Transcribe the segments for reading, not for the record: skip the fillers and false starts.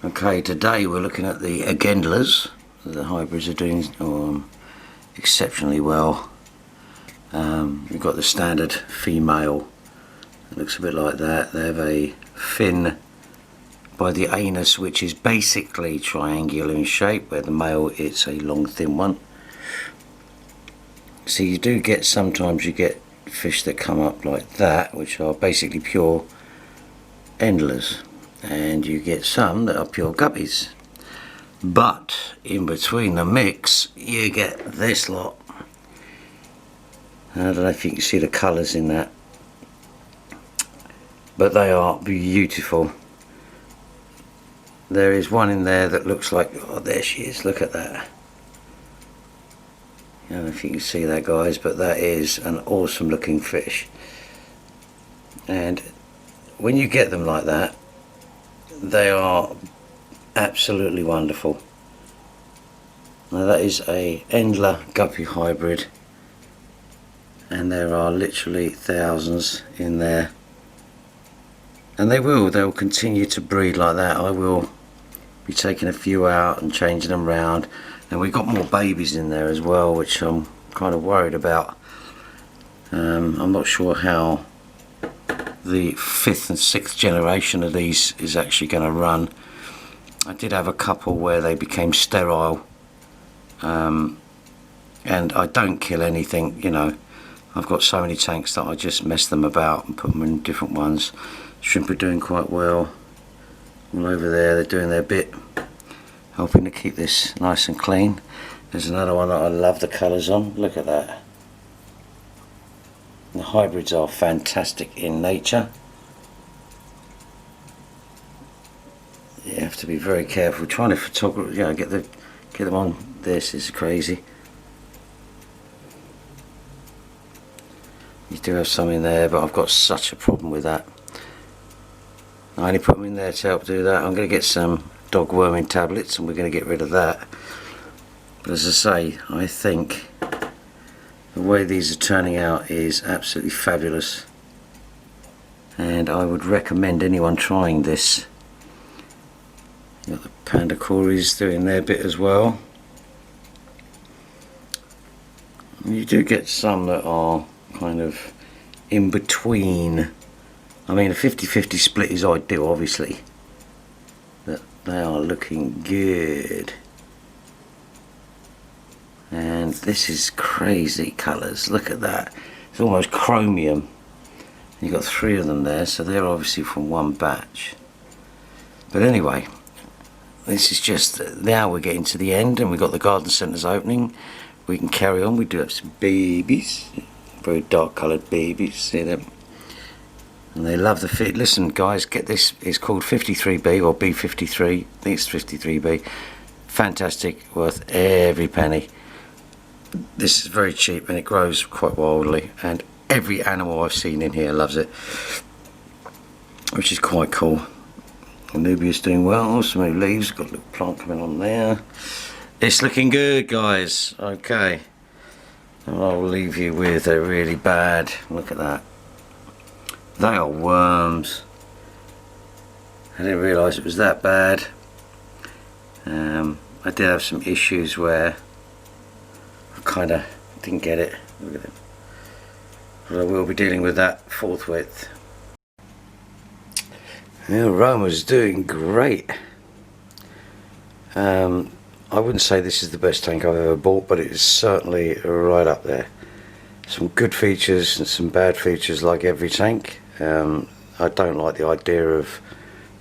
Okay, today we're looking at the dennerles. The hybrids are doing exceptionally well. You've got the standard female. It looks a bit like that. They have a fin by the anus which is basically triangular in shape, where the male it's a long thin one. So you do get, sometimes you get fish that come up like that, which are basically pure dennerles, and you get some that are pure guppies. But in between the mix you get this lot. I don't know if you can see the colours in that, but they are beautiful. There is one in there that looks like, oh there she is, look at that. I don't know if you can see that, guys, but that is an awesome looking fish. And when you get them like that, they are absolutely wonderful. Now that is a dennerle guppy hybrid, and there are literally thousands in there, and they'll continue to breed like that. I will be taking a few out and changing them around, and we've got more babies in there as well, which I'm kind of worried about. I'm not sure how the 5th and 6th generation of these is actually going to run. I did have a couple where they became sterile, and I don't kill anything, you know. I've got so many tanks that I just mess them about and put them in different ones. Shrimp are doing quite well all over there. They're doing their bit, helping to keep this nice and clean. There's another one that I love the colours on. Look at that. The hybrids are fantastic in nature. You have to be very careful trying to photograph, you know, get them on. This is crazy. You do have some in there, but I've got such a problem with that. I only put them in there to help do that. I'm going to get some dog worming tablets and we're going to get rid of that. But as I say, I think the way these are turning out is absolutely fabulous, and I would recommend anyone trying this. You've got the panda cories doing their bit as well. You do get some that are kind of in between. I mean, a 50-50 split is ideal, obviously, but they are looking good. And this is crazy colours. Look at that. It's almost chromium. You've got 3 of them there, so they're obviously from one batch. But anyway, this is just, now we're getting to the end and we've got the garden centres opening. We can carry on. We do have some babies, very dark coloured babies, see them? And they love the fit. Listen guys, get this, it's called 53B or B53, I think it's 53B. Fantastic, worth every penny. This is very cheap and it grows quite wildly, and every animal I've seen in here loves it, which is quite cool. Nubia's doing well, some new leaves, got a little plant coming on there. It's looking good, guys. Okay, and I'll leave you with a really bad, look at that. They are worms. I didn't realise it was that bad. I did have some issues where I kind of didn't get it. Look at it. But I will be dealing with that forthwith. Yeah, Roma's doing great. I wouldn't say this is the best tank I've ever bought, but it is certainly right up there. Some good features and some bad features, like every tank. I don't like the idea of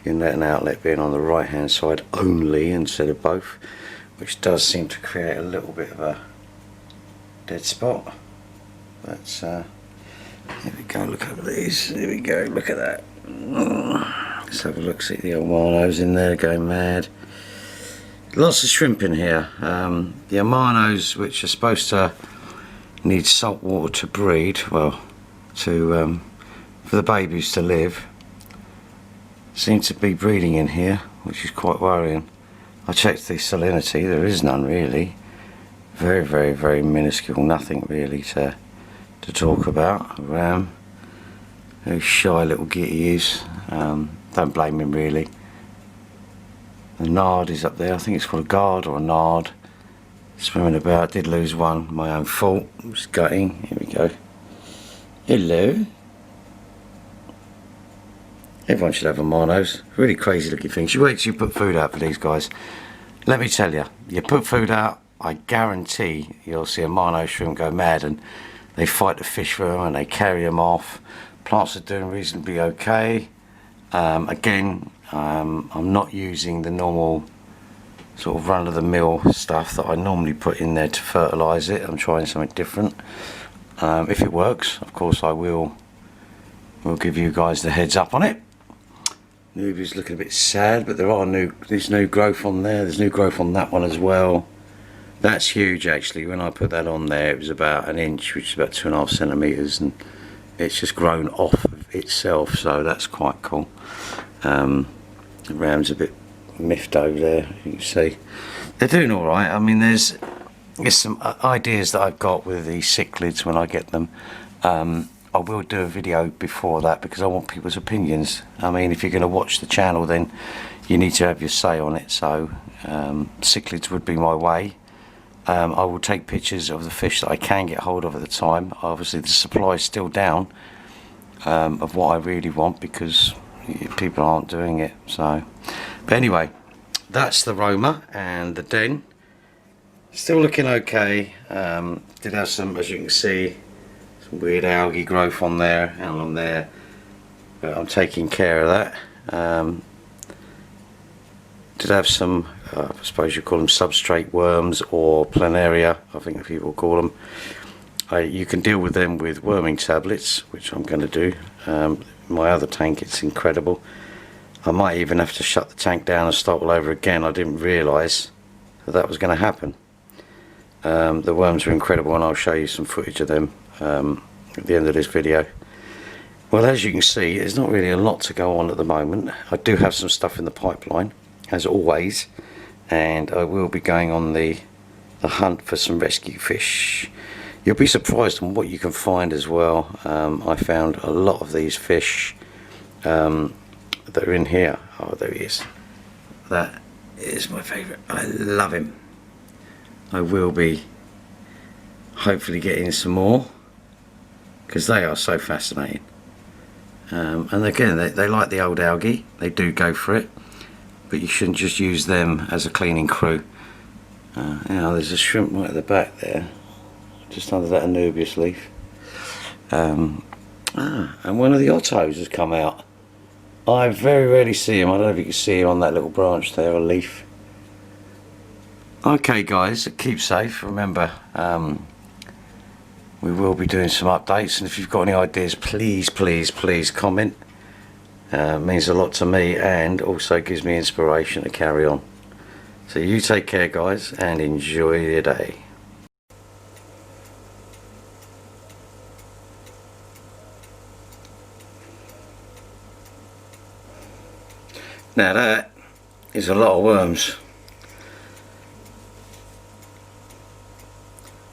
inlet and outlet being on the right hand side only instead of both, which does seem to create a little bit of a dead spot. But here we go, look over these, here we go, look at that. Let's have a look, see the Amanos in there going mad. Lots of shrimp in here. The Amanos, which are supposed to need salt water to breed, well, to for the babies to live, seem to be breeding in here, which is quite worrying. I checked the salinity, there is none really. very, very, very minuscule, nothing really to talk about. Very shy little git he is. Don't blame him really. The nard is up there. I think it's called a guard or a nard. Swimming about. Did lose one. My own fault. It was gutting. Here we go. Hello. Everyone should have a monos. Really crazy looking things. You wait till you put food out for these guys. Let me tell you, you put food out, I guarantee you'll see a mono shrimp go mad, and they fight the fish for them and they carry them off. Plants are doing reasonably okay. Again, I'm not using the normal sort of run-of-the-mill stuff that I normally put in there to fertilise it. I'm trying something different. If it works, of course I will give you guys the heads up on it. Nubia's looking a bit sad, but there's new growth on there. There's new growth on that one as well. That's huge actually. When I put that on there, it was about an inch, which is about 2.5 centimetres, and it's just grown off of itself, so that's quite cool. The ram's a bit miffed over there, you can see. They're doing alright. I mean, there's some ideas that I've got with these cichlids when I get them. I will do a video before that because I want people's opinions. I mean, if you're going to watch the channel, then you need to have your say on it. So cichlids would be my way. I will take pictures of the fish that I can get hold of at the time. Obviously the supply is still down of what I really want because people aren't doing it. So, but anyway, that's the Roma and the den. Still looking okay. Did have some, as you can see, some weird algae growth on there and on there, but I'm taking care of that. Did have some, I suppose you call them substrate worms or Planaria, I think people call them. You can deal with them with worming tablets, which I'm going to do. My other tank, it's incredible. I might even have to shut the tank down and start all over again. I didn't realise that was going to happen. The worms are incredible, and I'll show you some footage of them at the end of this video. Well, as you can see, there's not really a lot to go on at the moment. I do have some stuff in the pipeline, as always, and I will be going on the hunt for some rescue fish. You'll be surprised on what you can find as well. I found a lot of these fish that are in here. Oh, there he is. That is my favourite. I love him. I will be hopefully getting some more because they are so fascinating. And again, they like the old algae. They do go for it, but you shouldn't just use them as a cleaning crew. You know, there's a shrimp right at the back there, just under that Anubias leaf. And one of the ottos has come out. I very rarely see him. I don't know if you can see him on that little branch there, or leaf. Okay guys, keep safe. Remember, we will be doing some updates, and if you've got any ideas, please comment. It means a lot to me, and also gives me inspiration to carry on. So you take care guys, and enjoy your day. Now that is a lot of worms.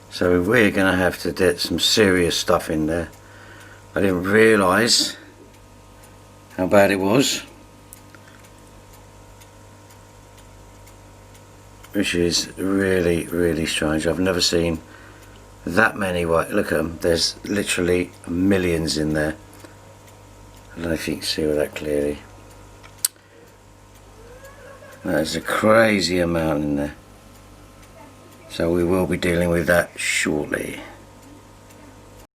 So we're going to have to get some serious stuff in there. I didn't realise how bad it was, which is really strange. I've never seen that many white. Look at them, there's literally millions in there. I don't know if you can see all that clearly. There's a crazy amount in there. So we will be dealing with that shortly.